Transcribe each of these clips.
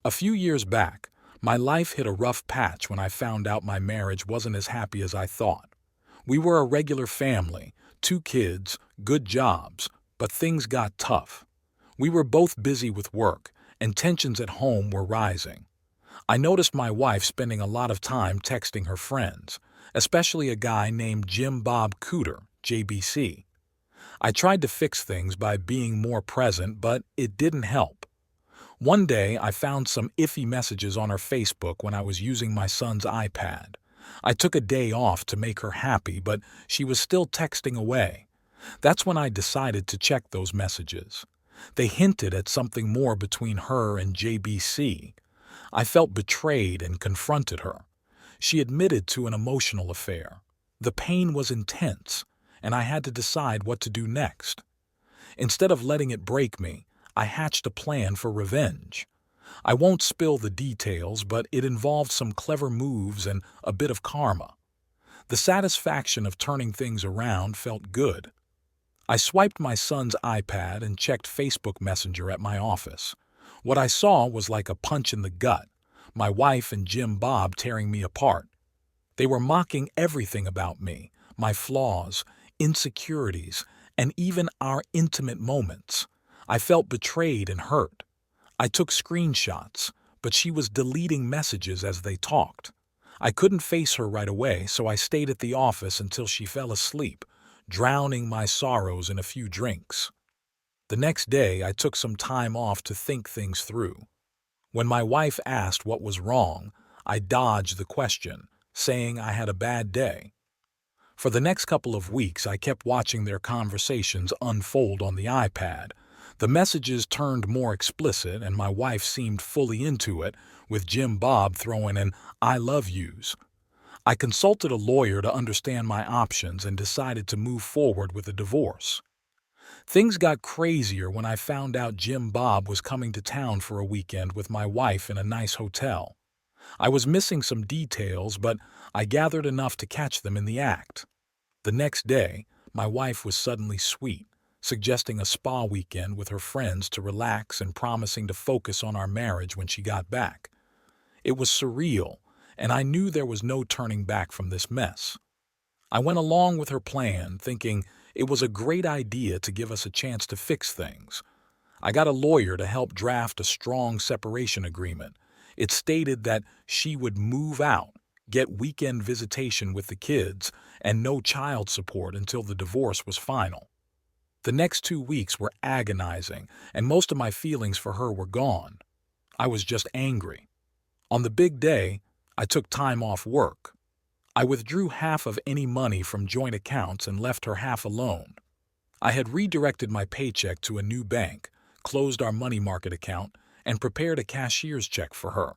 A few years back, my life hit a rough patch when I found out my marriage wasn't as happy as I thought. We were a regular family, two kids, good jobs, but things got tough. We were both busy with work, and tensions at home were rising. I noticed my wife spending a lot of time texting her friends, especially a guy named Jim Bob Cooter, JBC. I tried to fix things by being more present, but it didn't help. One day, I found some iffy messages on her Facebook when I was using my son's iPad. I took a day off to make her happy, but she was still texting away. That's when I decided to check those messages. They hinted at something more between her and JBC. I felt betrayed and confronted her. She admitted to an emotional affair. The pain was intense, and I had to decide what to do next. Instead of letting it break me, I hatched a plan for revenge. I won't spill the details, but it involved some clever moves and a bit of karma. The satisfaction of turning things around felt good. I swiped my son's iPad and checked Facebook Messenger at my office. What I saw was like a punch in the gut, my wife and Jim Bob tearing me apart. They were mocking everything about me, my flaws, insecurities, and even our intimate moments. I felt betrayed and hurt. I took screenshots, but she was deleting messages as they talked. I couldn't face her right away, so I stayed at the office until she fell asleep, drowning my sorrows in a few drinks. The next day, I took some time off to think things through. When my wife asked what was wrong, I dodged the question, saying I had a bad day. For the next couple of weeks, I kept watching their conversations unfold on the iPad. The messages turned more explicit, and my wife seemed fully into it, with Jim Bob throwing in "I love yous." I consulted a lawyer to understand my options and decided to move forward with a divorce. Things got crazier when I found out Jim Bob was coming to town for a weekend with my wife in a nice hotel. I was missing some details, but I gathered enough to catch them in the act. The next day, my wife was suddenly sweet, suggesting a spa weekend with her friends to relax and promising to focus on our marriage when she got back. It was surreal, and I knew there was no turning back from this mess. I went along with her plan, thinking it was a great idea to give us a chance to fix things. I got a lawyer to help draft a strong separation agreement. It stated that she would move out, get weekend visitation with the kids, and no child support until the divorce was final. The next 2 weeks were agonizing, and most of my feelings for her were gone. I was just angry. On the big day, I took time off work. I withdrew half of any money from joint accounts and left her half alone. I had redirected my paycheck to a new bank, closed our money market account, and prepared a cashier's check for her.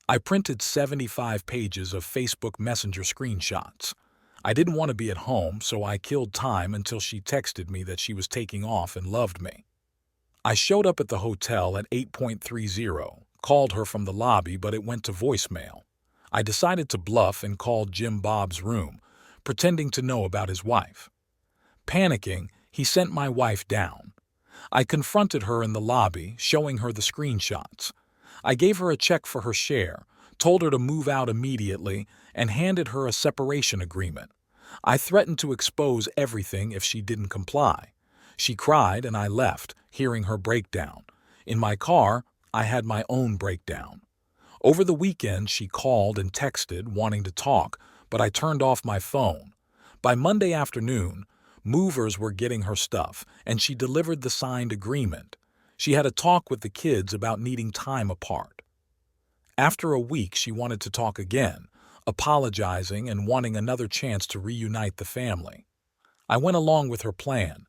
I printed 75 pages of Facebook Messenger screenshots. I didn't want to be at home, so I killed time until she texted me that she was taking off and loved me. I showed up at the hotel at 8:30, called her from the lobby, but it went to voicemail. I decided to bluff and called Jim Bob's room, pretending to know about his wife. Panicking, he sent my wife down. I confronted her in the lobby, showing her the screenshots. I gave her a check for her share, told her to move out immediately, and handed her a separation agreement. I threatened to expose everything if she didn't comply. She cried and I left, hearing her breakdown. In my car, I had my own breakdown. Over the weekend, she called and texted, wanting to talk, but I turned off my phone. By Monday afternoon, movers were getting her stuff, and she delivered the signed agreement. She had a talk with the kids about needing time apart. After a week, she wanted to talk again, apologizing and wanting another chance to reunite the family. I went along with her plan,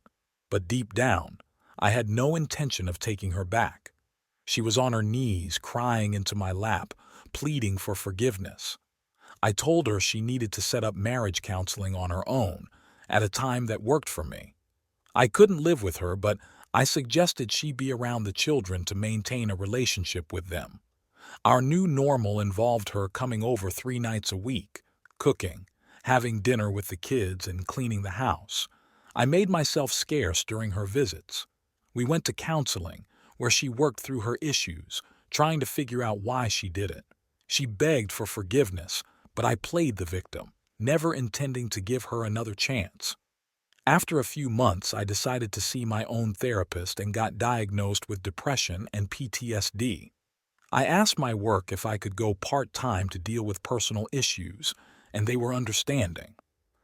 but deep down, I had no intention of taking her back. She was on her knees, crying into my lap, pleading for forgiveness. I told her she needed to set up marriage counseling on her own, at a time that worked for me. I couldn't live with her, but I suggested she be around the children to maintain a relationship with them. Our new normal involved her coming over 3 nights a week, cooking, having dinner with the kids, and cleaning the house. I made myself scarce during her visits. We went to counseling, where she worked through her issues, trying to figure out why she did it. She begged for forgiveness, but I played the victim, never intending to give her another chance. After a few months, I decided to see my own therapist and got diagnosed with depression and PTSD. I asked my work if I could go part-time to deal with personal issues, and they were understanding.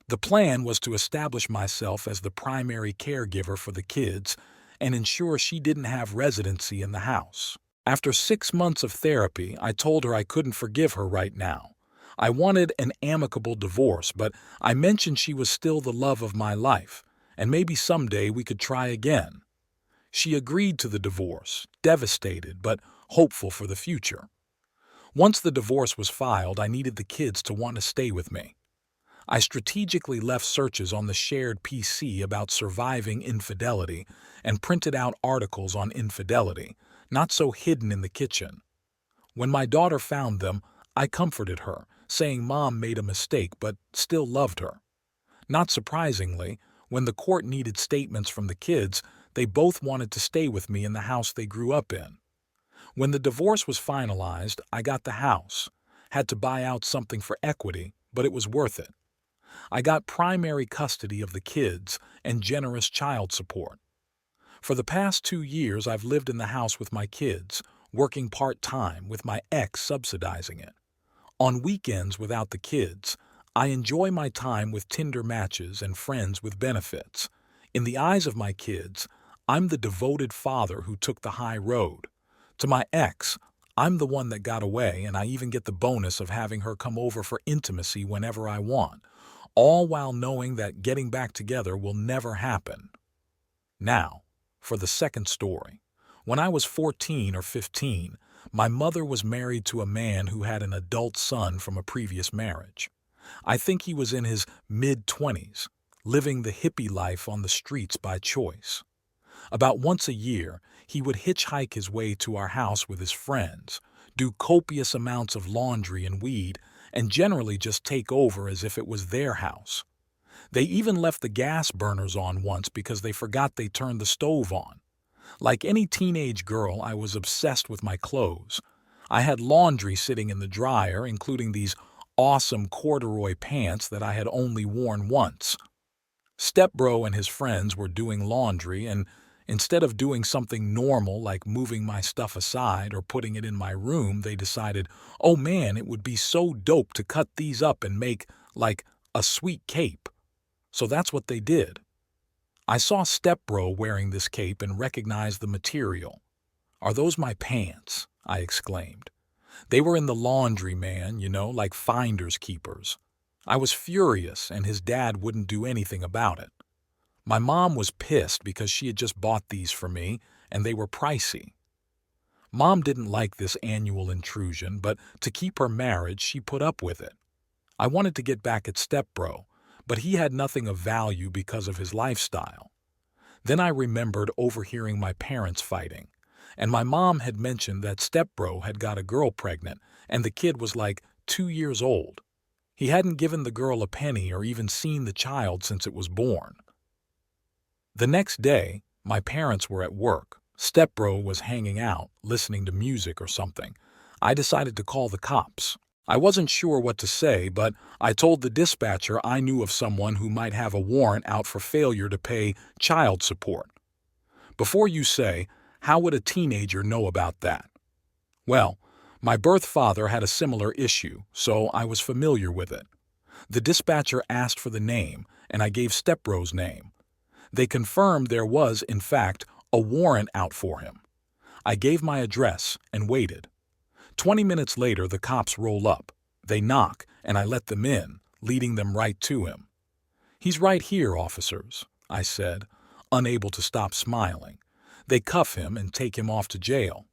The plan was to establish myself as the primary caregiver for the kids and ensure she didn't have residency in the house. After 6 months of therapy, I told her I couldn't forgive her right now. I wanted an amicable divorce, but I mentioned she was still the love of my life, and maybe someday we could try again. She agreed to the divorce, devastated but hopeful for the future. Once the divorce was filed, I needed the kids to want to stay with me. I strategically left searches on the shared PC about surviving infidelity and printed out articles on infidelity, not so hidden in the kitchen. When my daughter found them, I comforted her, saying Mom made a mistake but still loved her. Not surprisingly, when the court needed statements from the kids, they both wanted to stay with me in the house they grew up in. When the divorce was finalized, I got the house. Had to buy out something for equity, but it was worth it. I got primary custody of the kids and generous child support. For the past 2 years, I've lived in the house with my kids, working part-time with my ex subsidizing it. On weekends without the kids, I enjoy my time with Tinder matches and friends with benefits. In the eyes of my kids, I'm the devoted father who took the high road. To my ex, I'm the one that got away, and I even get the bonus of having her come over for intimacy whenever I want, all while knowing that getting back together will never happen. Now, for the second story. When I was 14 or 15, my mother was married to a man who had an adult son from a previous marriage. I think he was in his mid-20s, living the hippie life on the streets by choice. About once a year, he would hitchhike his way to our house with his friends, do copious amounts of laundry and weed, and generally just take over as if it was their house. They even left the gas burners on once because they forgot they turned the stove on. Like any teenage girl, I was obsessed with my clothes. I had laundry sitting in the dryer, including these awesome corduroy pants that I had only worn once. Stepbro and his friends were doing laundry, and instead of doing something normal like moving my stuff aside or putting it in my room, they decided, oh man, it would be so dope to cut these up and make, like, a sweet cape. So that's what they did. I saw Stepbro wearing this cape and recognized the material. "Are those my pants?" I exclaimed. They were in the laundry, man, like finders keepers. I was furious, and his dad wouldn't do anything about it. My mom was pissed because she had just bought these for me, and they were pricey. Mom didn't like this annual intrusion, but to keep her marriage, she put up with it. I wanted to get back at Stepbro, but he had nothing of value because of his lifestyle. Then I remembered overhearing my parents fighting, and my mom had mentioned that Stepbro had got a girl pregnant, and the kid was like 2 years old. He hadn't given the girl a penny or even seen the child since it was born. The next day, my parents were at work. Stepbro was hanging out, listening to music or something. I decided to call the cops. I wasn't sure what to say, but I told the dispatcher I knew of someone who might have a warrant out for failure to pay child support. Before you say, how would a teenager know about that? Well, my birth father had a similar issue, so I was familiar with it. The dispatcher asked for the name, and I gave Stepbro's name. They confirmed there was, in fact, a warrant out for him. I gave my address and waited. 20 minutes later, the cops roll up. They knock, and I let them in, leading them right to him. "He's right here, officers," I said, unable to stop smiling. They cuff him and take him off to jail.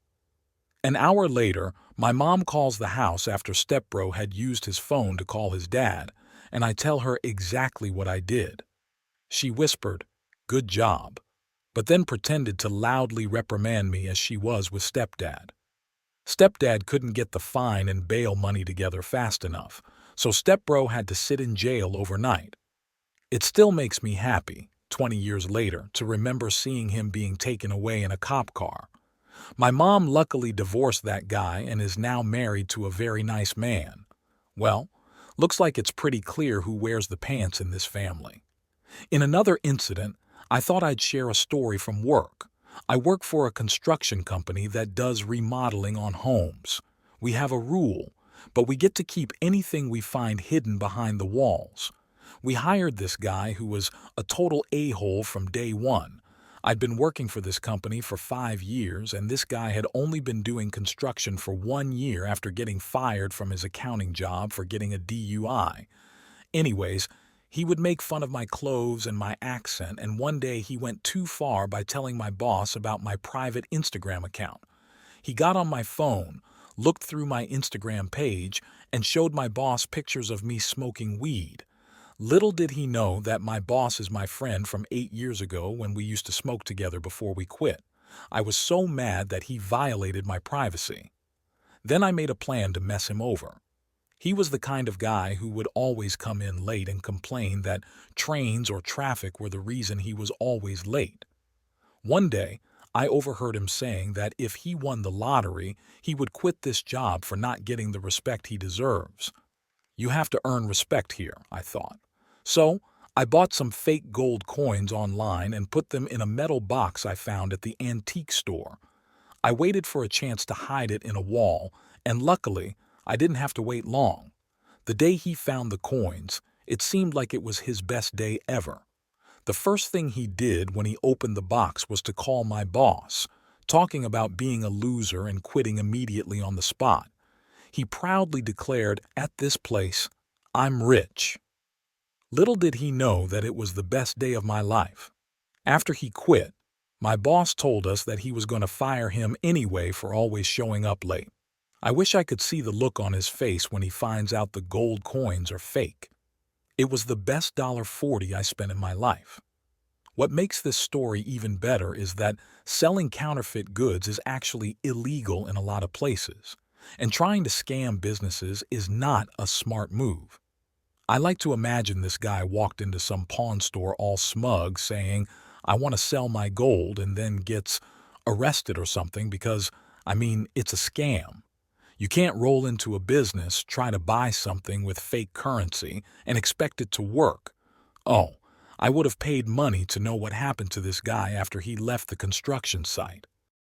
An hour later, my mom calls the house after Stepbro had used his phone to call his dad, and I tell her exactly what I did. She whispered, "Good job," but then pretended to loudly reprimand me as she was with Stepdad. Stepdad couldn't get the fine and bail money together fast enough, so Stepbro had to sit in jail overnight. It still makes me happy, 20 years later, to remember seeing him being taken away in a cop car. My mom luckily divorced that guy and is now married to a very nice man. Well, looks like it's pretty clear who wears the pants in this family. In another incident, I thought I'd share a story from work. I work for a construction company that does remodeling on homes. We have a rule, but we get to keep anything we find hidden behind the walls. We hired this guy who was a total a-hole from day one. I'd been working for this company for 5 years, and this guy had only been doing construction for 1 year after getting fired from his accounting job for getting a DUI. Anyways, he would make fun of my clothes and my accent, and one day he went too far by telling my boss about my private Instagram account. He got on my phone, looked through my Instagram page, and showed my boss pictures of me smoking weed. Little did he know that my boss is my friend from 8 years ago when we used to smoke together before we quit. I was so mad that he violated my privacy. Then I made a plan to mess him over. He was the kind of guy who would always come in late and complain that trains or traffic were the reason he was always late. One day, I overheard him saying that if he won the lottery, he would quit this job for not getting the respect he deserves. You have to earn respect here, I thought. So, I bought some fake gold coins online and put them in a metal box I found at the antique store. I waited for a chance to hide it in a wall, and luckily, I didn't have to wait long. The day he found the coins, it seemed like it was his best day ever. The first thing he did when he opened the box was to call my boss, talking about being a loser and quitting immediately on the spot. He proudly declared, "At this place, I'm rich." Little did he know that it was the best day of my life. After he quit, my boss told us that he was going to fire him anyway for always showing up late. I wish I could see the look on his face when he finds out the gold coins are fake. It was the best $40 I spent in my life. What makes this story even better is that selling counterfeit goods is actually illegal in a lot of places, and trying to scam businesses is not a smart move. I like to imagine this guy walked into some pawn store all smug saying, "I want to sell my gold," and then gets arrested or something because, it's a scam. You can't roll into a business, try to buy something with fake currency, and expect it to work. Oh, I would have paid money to know what happened to this guy after he left the construction site.